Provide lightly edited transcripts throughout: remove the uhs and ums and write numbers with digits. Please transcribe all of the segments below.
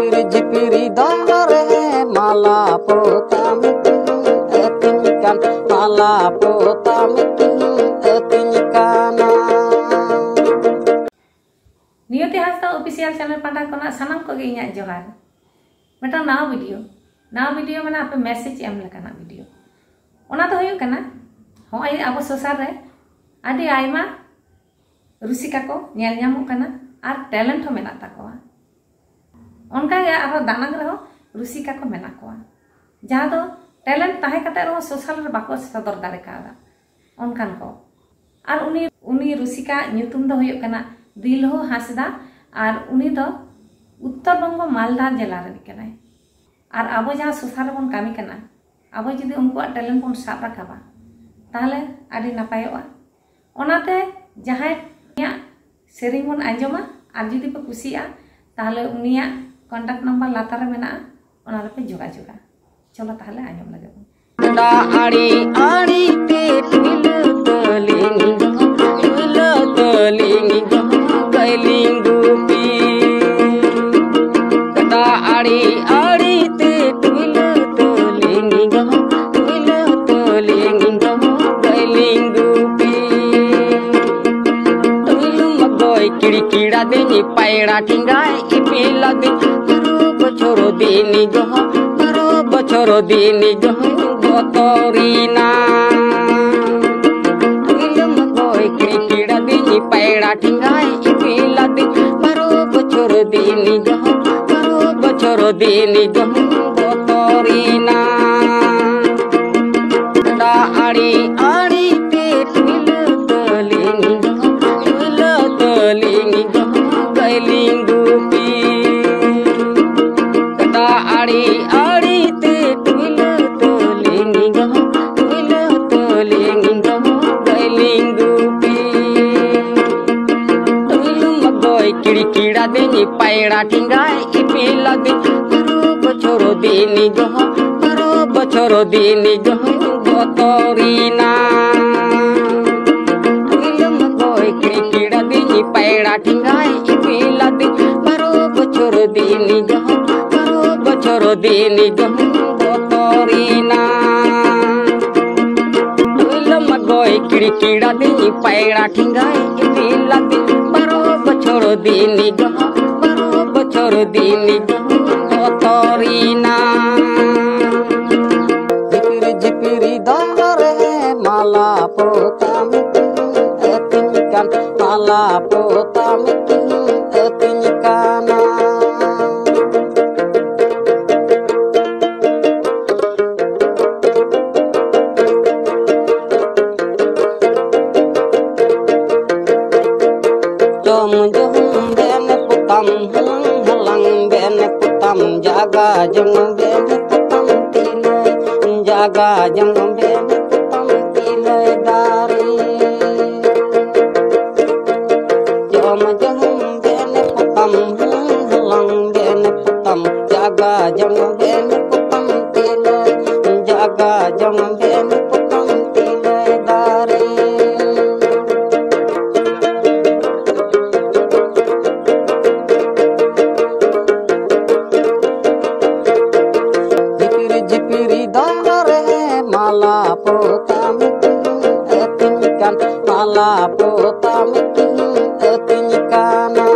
Jipiri jipiri dore mala potamikin etinyikan mala potamikin etinyikana. नियति Hansda official channel पाटा कोना सानाम को गे इᱧᱟᱜ जोहार मेटा नवा वीडियो माने आपे मैसेज एम लेकाना वीडियो ओना तो होयो कना होय आबो सोशल रे आदि आइमा रुसिका को नेल ᱧᱟᱢᱚᱜ कना आर टैलेंट हो मेना ताकोआ उनका गे आरो दानग रे हो रुसिका को मेना कोआ जहां दो टैलेंट ताहे कते रो सोशल रे बाको सदर दारे कादा उनकान को आर उनी रुसिका ᱧᱩᱛᱩᱢ दो होयो कना दिलहो हासदा और उनी दो उत्तर बंग मालदा जिला रे कनाय और आबो जहां सोशल बन कामी कना आबो जदि उनको टैलेंट बन साब राखाबा ताहले आदि नापायोआ ओनाते जहां या सेरिंग बन आंजमा और जदि पे कुसिया ताहले उनिया कांटेक्ट नंबर लातार रे मेना ओना रे पे जोगाजोगा चलो ताहले आंजम लगे दा आड़ी आड़ी ते तुल तलिंगी गैलिंगुपी दा आड़ी आड़ी ते तुल तलिंगी गैलिंगुपी तुल मगोय किड़किड़ा देनी पैड़ा ठिंगाय इपिला दे बछरो देनी गह गोतरीना तुल मगोय किड़किड़ा देनी पैड़ा ठिंगाय इपिला दे बछरो देनी गह गोतरीना दा आड़ी आड़ी ते तुल तलिंगी गैलिंगुपी दा आड़ी आड़ी ते तुल तलिंगी गैलिंगुपी तुल मगोय किड़किड़ा देनी पैड़ा ठिंगाय इपिला दे बछरो देनी गह गोतरीना तुल मगोय किड़किड़ा देनी पैड़ा ठिंगाय इपिला दे बछरो देनी गह गोतरीना तुल मगोय किड़किड़ा देनी पैड़ा ठिंगाय इपिला दे बछरो देनी गह गोतरीना जिपिरी जिपिरी दरे माला पोतामिkin etinyikan माला पोतामिkin etinyikana. Jom ben putam halang ben putam jaga jeng ben putam tilai jaga jeng ben putam tilai dari jom ben putam halang ben putam jaga jeng ben putam tilai jaga jeng ben putam tilai dari jipiri dore mala potamikin etinyikan mala potamikin etinyikana.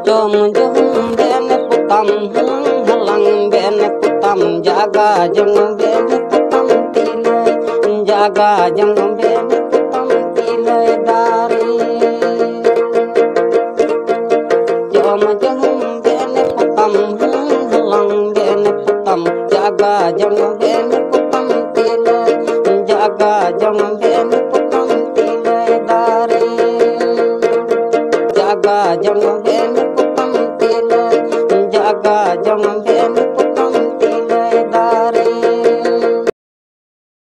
Jom ben putam halang ben putam jaga jeng ben putam tilai jaga jeng ben putam tilai dari jom ben putam halang ben putam jaga jeng ben putam tilai jaga jeng ben putam tilai dari jaga jeng